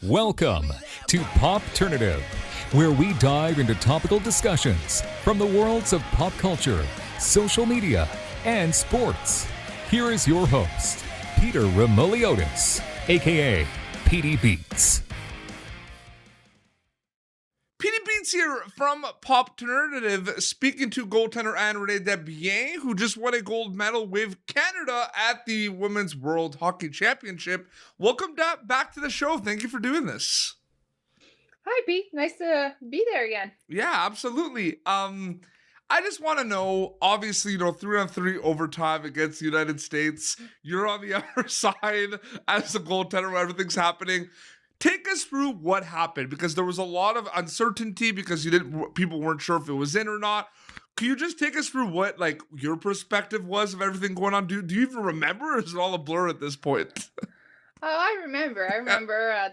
Welcome to Popternative, where we dive into topical discussions from the worlds of pop culture, social media, and sports. Here is your host, Peter Remoliotis, aka PD Beats. PD Beats here from Popternative, speaking to goaltender Ann Renée Desbiens, who just won a gold medal with Canada at the Women's World Hockey Championship. Welcome back to the show. Thank you for doing this. Hi, Pete. Nice to be there again. Yeah, absolutely. I just want to know, obviously, 3-on-3 overtime against the United States. You're on the other side as the goaltender where everything's happening. Take us through what happened, because there was a lot of uncertainty because people weren't sure if it was in or not. Can you just take us through what your perspective was of everything going on? Do you even remember, or is it all a blur at this point? Oh, I remember.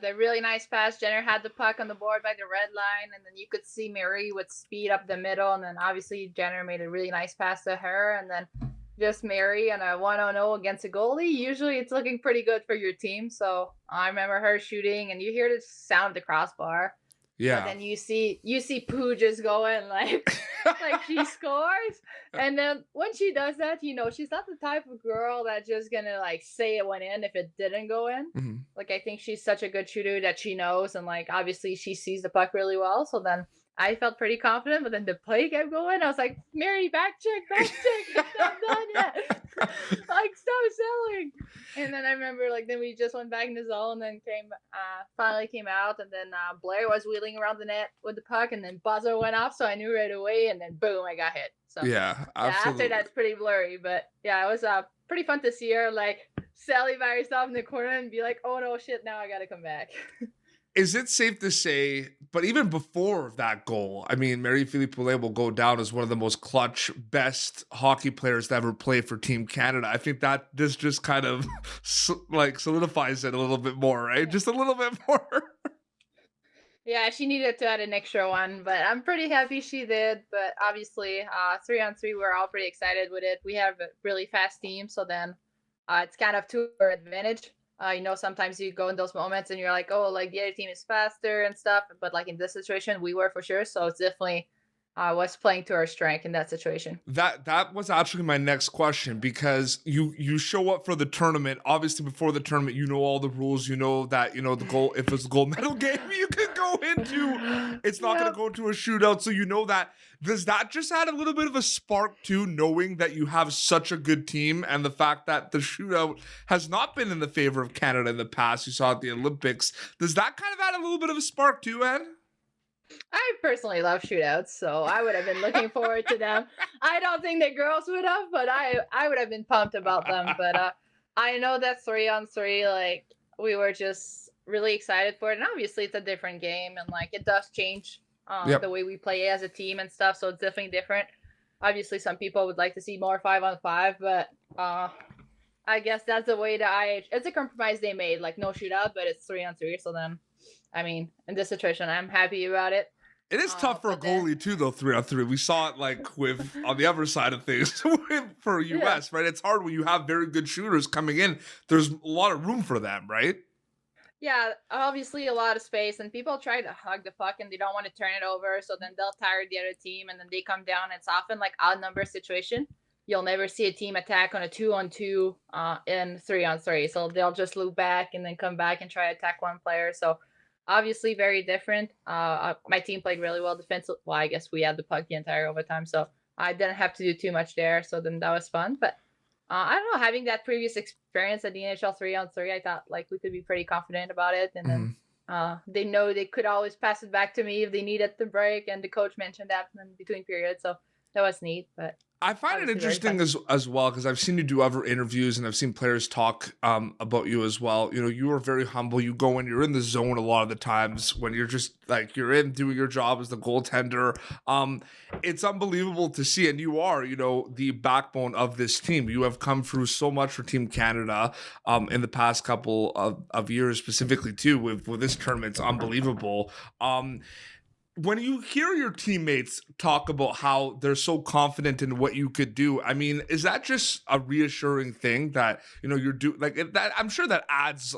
The really nice pass. Jenner had the puck on the board by the red line, and then you could see Mary would speed up the middle, and then obviously Jenner made a really nice pass to her, and then just Mary on a 1-0 against a goalie. Usually it's looking pretty good for your team. So I remember her shooting, and you hear the sound of the crossbar. Yeah. But then you see Pooh just going like she scores. And then when she does that, she's not the type of girl that's just gonna say it went in if it didn't go in. Mm-hmm. I think she's such a good shooter that she knows, and obviously she sees the puck really well. So then I felt pretty confident, but then the play kept going. I was like, Mary, back check, it's not done yet. Stop selling. And then I remember, then we just went back in the zone, and then finally came out, and then Blair was wheeling around the net with the puck, and then buzzer went off, so I knew right away, and then boom, I got hit. So yeah, absolutely. After that's pretty blurry, but yeah, it was pretty fun to see her Sally by herself in the corner and be like, oh no, shit, now I gotta come back. Is it safe to say, but even before that goal, I mean, Marie-Philippe Poulin will go down as one of the most clutch, best hockey players to ever play for Team Canada. I think that this just kind of solidifies it a little bit more, right? Just a little bit more. Yeah, she needed to add an extra one, but I'm pretty happy she did. But obviously, 3-on-3, we're all pretty excited with it. We have a really fast team, so then it's kind of to our advantage. Sometimes you go in those moments and you're like, oh, the other team is faster and stuff. But in this situation, we were for sure. So it's definitely was playing to our strength in that situation. That was actually my next question, because you show up for the tournament. Obviously, before the tournament, you know all the rules. You know that, the goal, if it's a gold medal game, you can go into, it's not going to go into a shootout. So you know that. Does that just add a little bit of a spark too, knowing that you have such a good team, and the fact that the shootout has not been in the favor of Canada in the past? You saw at the Olympics. Does that kind of add a little bit of a spark too, Ed? I personally love shootouts, so I would have been looking forward to them. I don't think the girls would have, but I would have been pumped about them. But I know that 3-on-3, we were just really excited for it. And obviously it's a different game, and it does change the way we play as a team and stuff. So it's definitely different. Obviously some people would like to see more 5-on-5, but I guess that's the way it's a compromise they made. No shootout, but it's 3-on-3. So then, I mean, in this situation, I'm happy about it. It is tough for a goalie too, though, 3-on-3. We saw it with on the other side of things for US, right? It's hard when you have very good shooters coming in. There's a lot of room for them, right? Yeah, obviously a lot of space, and people try to hug the puck and they don't want to turn it over, so then they'll tire the other team, and then they come down. It's often odd number situation. You'll never see a team attack on a 2-on-2 in 3-on-3, so they'll just loop back and then come back and try to attack one player. So obviously very different. My team played really well defensively. Well, I guess we had the puck the entire overtime, so I didn't have to do too much there, so then that was fun. But I don't know, having that previous experience at the NHL 3-on-3, I thought we could be pretty confident about it. And then they know they could always pass it back to me if they needed the break, and the coach mentioned that in between periods, so that was neat. But I find it interesting as well, because I've seen you do other interviews and I've seen players talk about you as well. You are very humble. You go in, you're in the zone a lot of the times when you're just you're in doing your job as the goaltender. It's unbelievable to see, and you are, the backbone of this team. You have come through so much for Team Canada in the past couple of years, specifically too with this tournament. It's unbelievable. When you hear your teammates talk about how they're so confident in what you could do, I mean, is that just a reassuring thing that, you're doing that? I'm sure that adds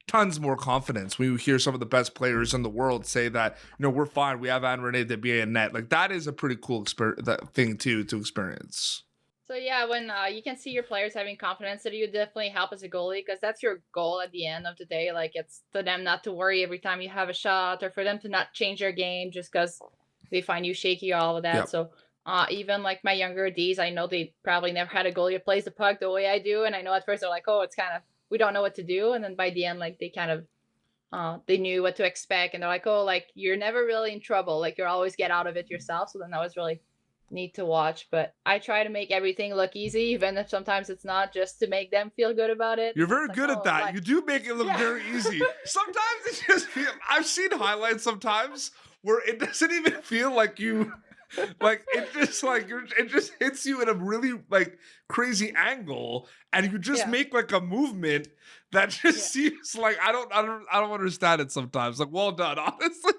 tons more confidence when you hear some of the best players in the world say that, we're fine. We have Ann Renée Desbiens in net. Like, that is a pretty cool thing too to experience. So yeah, when you can see your players having confidence, that you definitely help as a goalie, because that's your goal at the end of the day. Like, it's for them not to worry every time you have a shot, or for them to not change their game just because they find you shaky, all of that. Yep. So even like my younger Ds, I know they probably never had a goalie that plays the puck the way I do, and I know at first they're like, oh, it's kind of, we don't know what to do, and then by the end, like, they kind of they knew what to expect, and they're like, oh, like, you're never really in trouble, like, you always get out of it yourself. So then that was really neat to watch. But I try to make everything look easy, even if sometimes it's not, just to make them feel good about it. You're very Like, good oh, at that. like, You do make it look very easy. Sometimes it just feels, I've seen highlights sometimes where it doesn't even feel like you, like, it just like it just hits you in a really like crazy angle, and you just make like a movement that just seems like I don't understand it sometimes. Like, well done, honestly.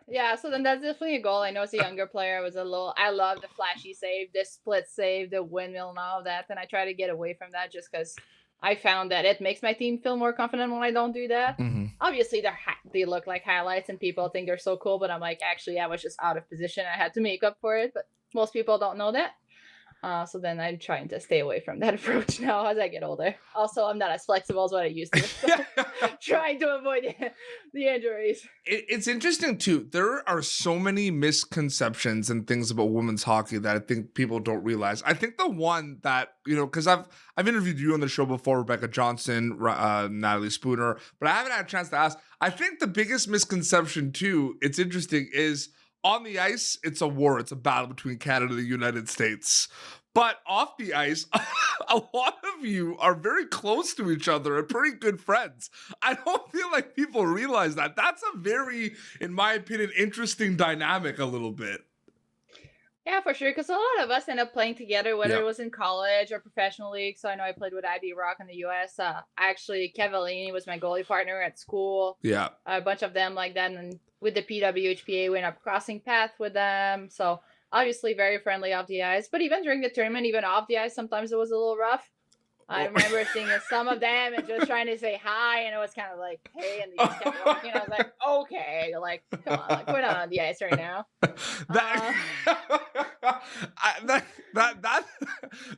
Yeah, so then that's definitely a goal. I know as a younger player, I love the flashy save, the split save, the windmill, and all of that. And I try to get away from that just because I found that it makes my team feel more confident when I don't do that. Mm-hmm. Obviously, they look like highlights and people think they're so cool, but I'm like, actually, I was just out of position. I had to make up for it, but most people don't know that. So then I'm trying to stay away from that approach now as I get older. Also, I'm not as flexible as what I used to. So trying to avoid the injuries. It's interesting too. There are so many misconceptions and things about women's hockey that I think people don't realize. I think the one that, because I've interviewed you on the show before, Rebecca Johnson, Natalie Spooner, but I haven't had a chance to ask. I think the biggest misconception too, it's interesting, is on the ice, it's a war. It's a battle between Canada and the United States. But off the ice, a lot of you are very close to each other and pretty good friends. I don't feel like people realize that. That's a very, in my opinion, interesting dynamic a little bit. Yeah, for sure. Because a lot of us end up playing together, whether it was in college or professional league. So I know I played with Ivy Rock in the U.S. Actually, Cavallini was my goalie partner at school. Yeah. A bunch of them like that. And with the PWHPA, we ended up crossing paths with them. So obviously very friendly off the ice. But even during the tournament, even off the ice, sometimes it was a little rough. I remember seeing some of them and just trying to say hi, and it was kind of like, hey, and they just kept walking. I was like, okay, like, come on, like, we're not on the ice right now. That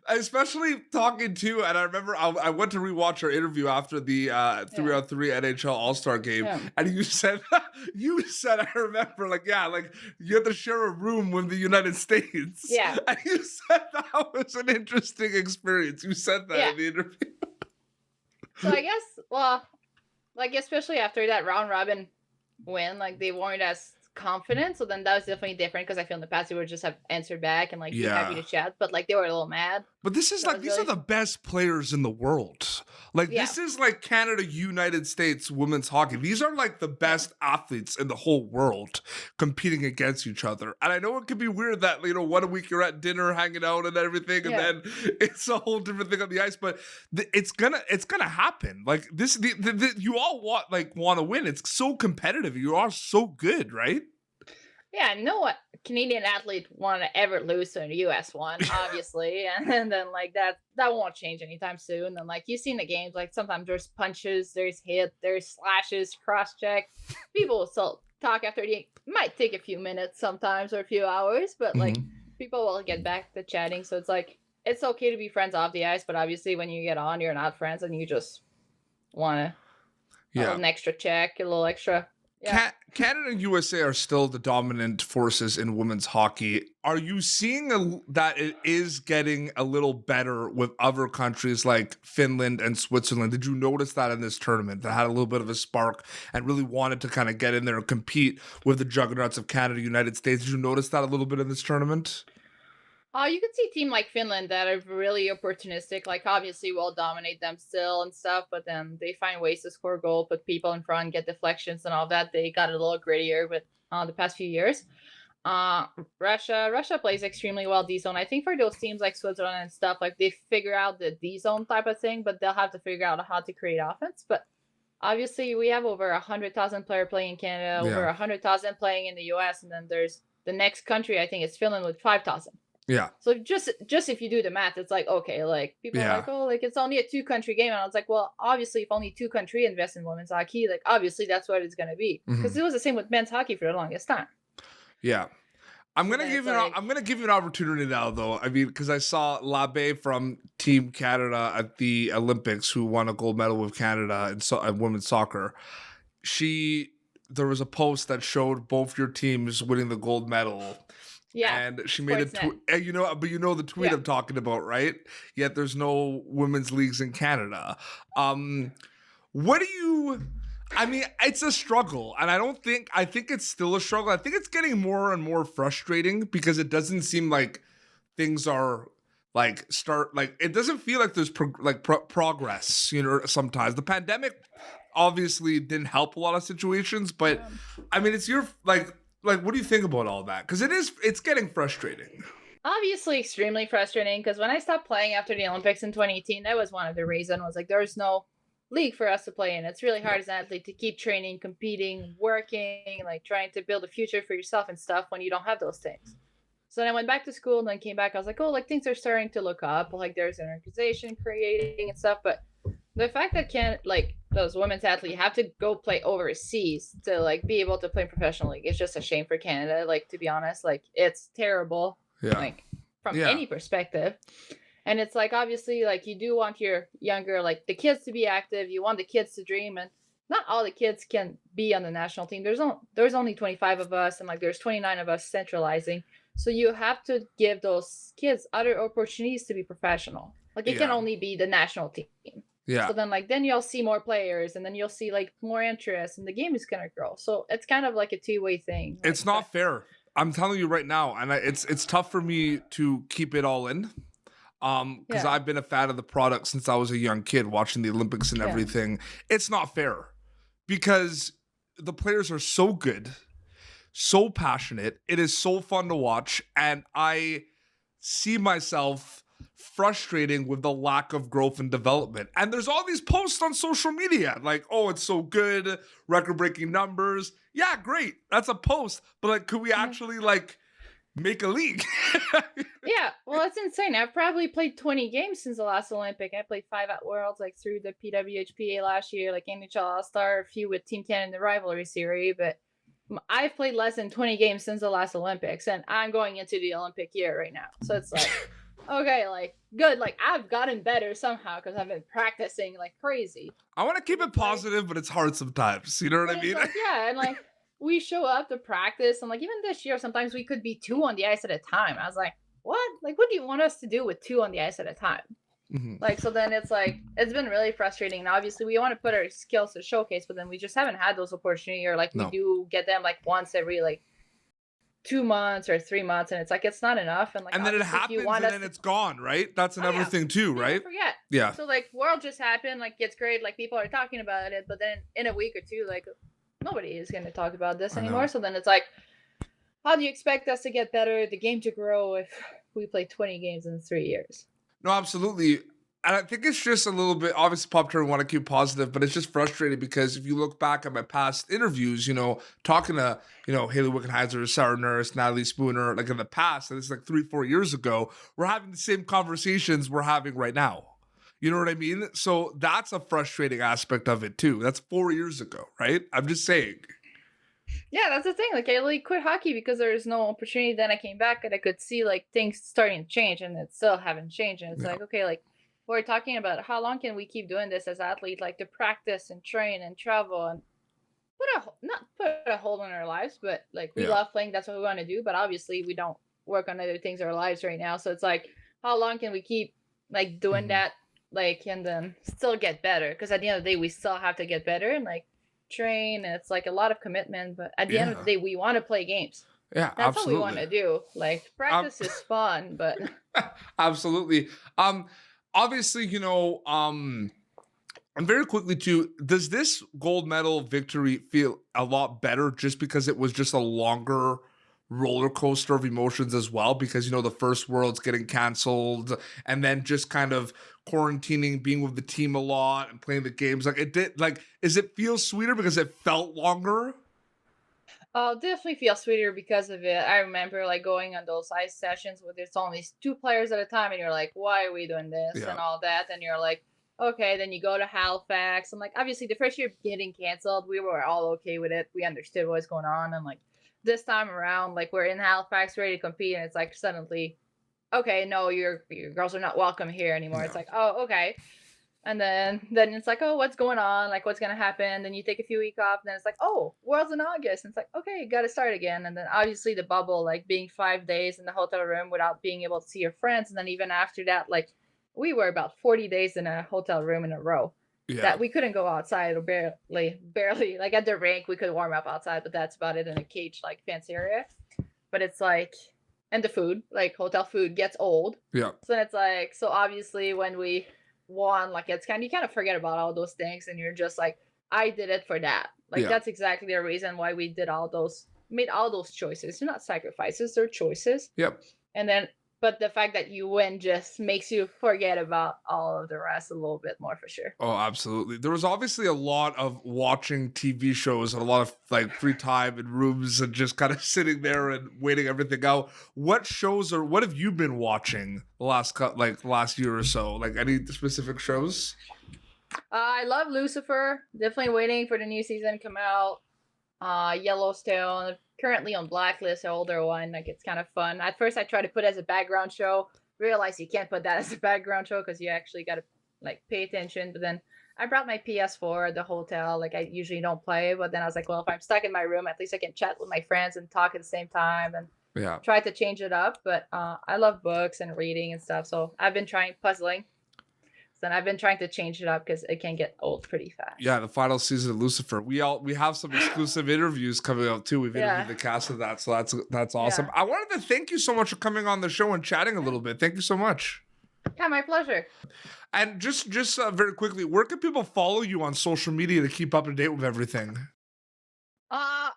especially talking to, and I remember I went to rewatch our interview after the 3-on-3 NHL All-Star game, and you said I remember, like, like, you had to share a room with the United States. Yeah. And you said that was an interesting experience. You said that in the interview. So I guess, well, like, especially after that round robin win, like, they weren't as confident. So then that was definitely different, because I feel in the past they would just have answered back and like be happy to chat, but like they were a little mad. But this is like, these are the best players in the world. Like, this is like Canada, United States women's hockey. These are like the best athletes in the whole world competing against each other. And I know it can be weird that, 1 week you're at dinner hanging out and everything, and then it's a whole different thing on the ice. But it's gonna happen. Like, this, you all want to win. It's so competitive. You are so good, right? Yeah, no Canadian athlete want to ever lose to a US one, obviously. And then like that won't change anytime soon. And like you see in the games, like sometimes there's punches, there's hit, there's slashes, cross check. People will still talk after the game. Might take a few minutes sometimes or a few hours, but like people will get back to chatting. So it's like, it's okay to be friends off the ice, but obviously when you get on, you're not friends and you just want to an extra check, a little extra. Yeah. Canada and USA are still the dominant forces in women's hockey. Are you seeing that it is getting a little better with other countries like Finland and Switzerland? Did you notice that in this tournament that had a little bit of a spark and really wanted to kind of get in there and compete with the juggernauts of Canada, United States? Did you notice that a little bit in this tournament? You could see a team like Finland that are really opportunistic. Like, obviously, we'll dominate them still and stuff, but then they find ways to score goal, put people in front, get deflections and all that. They got a little grittier with the past few years. Russia plays extremely well D-zone. I think for those teams like Switzerland and stuff, like, they figure out the D-zone type of thing, but they'll have to figure out how to create offense. But obviously, we have over 100,000 player playing in Canada, over 100,000 playing in the US, and then there's the next country, I think it's Finland, with 5,000. Yeah. So just if you do the math, it's like, okay, like people are Yeah. like, oh, like it's only a 2-country game. And I was like, well, obviously if only 2 countries invest in women's hockey, like obviously that's what it's gonna be. Because Mhm. it was the same with men's hockey for the longest time. Yeah. I'm So gonna then give it's you like, I'm gonna give you an opportunity now, though. I mean, because I saw Labe from Team Canada at the Olympics, who won a gold medal with Canada in women's soccer. There was a post that showed both your teams winning the gold medal, yeah, and she made a Sportsnet. tweet. But you know the tweet Yeah. I'm talking about, right? Yet there's no women's leagues in Canada. What do you? I mean, it's a struggle, and I think it's still a struggle. I think it's getting more and more frustrating because it doesn't seem like things are it doesn't feel like there's progress. You know, sometimes the pandemic obviously didn't help a lot of situations, but I mean, it's your what do you think about all that? Because it's getting frustrating. Obviously extremely frustrating because when I stopped playing after the Olympics in 2018, that was one of the reasons. Was like there's no league for us to play in. It's really hard as an athlete to keep training, competing, working, like trying to build a future for yourself and stuff when you don't have those things. So then I went back to school and then came back. I was like, oh, like things are starting to look up. Like there's an organization creating and stuff. But the fact that those women's athletes have to go play overseas to like be able to play in professional league is just a shame for Canada. Like to be honest, like it's terrible. Yeah. Like from Yeah. any perspective. And it's like obviously like you do want your younger like the kids to be active. You want the kids to dream, and not all the kids can be on the national team. There's only 25 of us, and like there's 29 of us centralizing. So you have to give those kids other opportunities to be professional. Like it can Yeah. only be the national team. Yeah. So then you'll see more players, and then you'll see like more interest, and the game is gonna grow. So it's kind of like a two-way thing. Like, It's not fair. I'm telling you right now, and it's tough for me to keep it all in. Because Yeah. I've been a fan of the product since I was a young kid, watching the Olympics and Yeah. everything. It's not fair because the players are so good, so passionate. It is so fun to watch, and I see myself frustrating with the lack of growth and development. And there's all these posts on social media like, oh, it's so good, record-breaking numbers. Yeah, great. That's a post. But like, could we actually like make a league? Yeah, well, it's insane. I've probably played 20 games since the last Olympic. I played 5 at Worlds, like through the PWHPA last year, like NHL All-Star, a few with Team Canada in the Rivalry series. But I've played less than 20 games since the last Olympics, and I'm going into the Olympic year right now. So it's like, okay, like good. Like I've gotten better somehow because I've been practicing like crazy. I want to keep it positive, but it's hard sometimes. You know what I But mean? it's like, yeah, and like we show up to practice, and like even this year, sometimes we could be 2 on the ice at a time. I was like, what? Like, what do you want us to do with 2 on the ice at a time? Mhm. Like, so then it's like, it's been really frustrating. And obviously, we want to put our skills to showcase, but then we just haven't had those opportunities, or like No. we do get them like once every like 2 months or 3 months, and it's like it's not enough. And like, And then it obviously, if happens, you want and us then to- it's gone, right? That's another yeah. thing too, people right? forget. Yeah. So like, World just happened, like it's great, like people are talking about it, but then in a week or two, like nobody is going to talk about this I know. anymore. So then it's like, how do you expect us to get better, the game to grow, if we play 20 games in 3 years? No, absolutely. And I think it's just a little bit, obviously, Pop Turner want to keep positive, but it's just frustrating because if you look back at my past interviews, you know, talking to, you know, Haley Wickenheiser, Sarah Nurse, Natalie Spooner, like in the past, and this is like 3-4 years ago, we're having the same conversations we're having right now. You know what I mean? So that's a frustrating aspect of it too. That's 4 years ago, right? I'm just saying. Yeah, that's the thing. Like I really quit hockey because there was no opportunity. Then I came back and I could see like things starting to change, and it still haven't changed. And it's Yeah. like, okay, like we're talking about how long can we keep doing this as athletes, like to practice and train and travel and not put a hold on our lives, but like we Yeah. love playing. That's what we want to do. But obviously, we don't work on other things in our lives right now. So it's like, how long can we keep like doing Mhm. that, like, and then still get better? Because at the end of the day, we still have to get better and like train, and it's like a lot of commitment. But at the end of the day, we want to play games. Yeah, That's absolutely. what we want to do. Like practice is fun, but Absolutely. Obviously, you know, and very quickly too, does this gold medal victory feel a lot better just because it was just a longer roller coaster of emotions as well? Because, you know, the first World's getting canceled, and then just kind of quarantining, being with the team a lot and playing the games. Like it did, like, is it feel sweeter because it felt longer? Definitely feel sweeter because of it. I remember like going on those ice sessions where there's only two players at a time, and you're like, why are we doing this Yeah. and all that? And you're like, okay. Then you go to Halifax, and like obviously the first year getting canceled, we were all okay with it. We understood what was going on, and like this time around, like we're in Halifax ready to compete, and it's like suddenly, okay, no, your girls are not welcome here anymore. It's Yeah. like, oh, okay. And then it's like, oh, what's going on? Like, what's gonna happen? Then you take a few weeks off. And then it's like, oh, World's in August. And it's like, okay, got to start again. And then obviously the bubble, like being 5 days in the hotel room without being able to see your friends. And then even after that, like we were about 40 days in a hotel room in a row. Yeah. That we couldn't go outside or barely. Like at the rink, we could warm up outside, but that's about it in a cage like fancy area. But it's like, and the food, like hotel food, gets old. Yeah. So then it's like, so obviously when we won, like it's kind of, you kind of forget about all those things, and you're just like, I did it for that. Like Yeah. that's exactly the reason why we did made all those choices. They're not sacrifices, they're choices. Yep. And then, but the fact that you win just makes you forget about all of the rest a little bit more for sure. Oh, absolutely. There was obviously a lot of watching TV shows and a lot of like free time in rooms and just kind of sitting there and waiting everything out. What shows or what have you been watching the last year or so? Like any specific shows? I love Lucifer. Definitely waiting for the new season to come out. Yellowstone, currently on Blacklist, the older one. Like it's kind of fun. At first, I tried to put it as a background show. Realized you can't put that as a background show because you actually got to like pay attention. But then I brought my PS4 at the hotel. Like I usually don't play, but then I was like, well, if I'm stuck in my room, at least I can chat with my friends and talk at the same time and Yeah. try to change it up. But I love books and reading and stuff, so I've been trying puzzling. Then I've been trying to change it up because it can get old pretty fast. Yeah, the final season of Lucifer. We have some exclusive interviews coming out too. We've interviewed the cast of that, so that's awesome. Yeah. I wanted to thank you so much for coming on the show and chatting a little bit. Thank you so much. Yeah, my pleasure. And just very quickly, where can people follow you on social media to keep up to date with everything?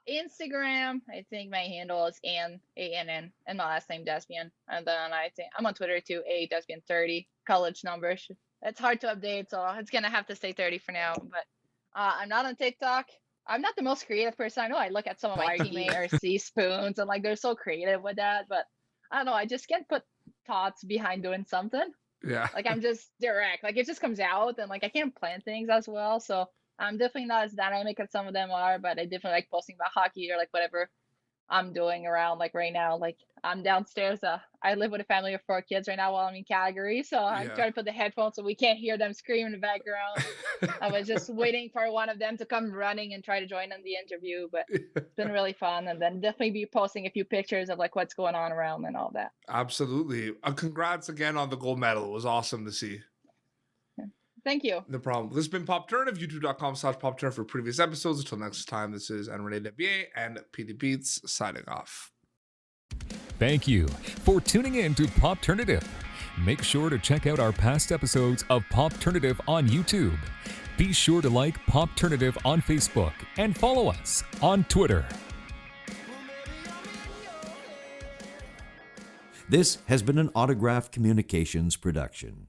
Instagram, I think my handle is Ann, ANN, and my last name Desbian. And then I think I'm on Twitter too, Desbian30, college number. It's hard to update, so it's gonna have to stay 30 for now. But I'm not on TikTok. I'm not the most creative person. I know I look at some of my teammates or see spoons and like they're so creative with that, but I don't know. I just can't put thoughts behind doing something. Yeah. Like I'm just direct. Like it just comes out, and like I can't plan things as well. So I'm definitely not as dynamic as some of them are, but I definitely like posting about hockey or like whatever I'm doing around. Like right now, like I'm downstairs. I live with a family of 4 kids right now while I'm in Calgary, so I'm Yeah. trying to put the headphones so we can't hear them scream in the background. I was just waiting for one of them to come running and try to join in the interview, but it's been really fun. And then definitely be posting a few pictures of like what's going on around and all that. Absolutely. Congrats again on the gold medal. It was awesome to see. Thank you. No problem. This has been Popternative, youtube.com/Popternative for previous episodes. Until next time, this is Ann Renée Desbiens and PD Beats signing off. Thank you for tuning in to Popternative. Make sure to check out our past episodes of Popternative on YouTube. Be sure to like Popternative on Facebook and follow us on Twitter. This has been an Autograph Communications production.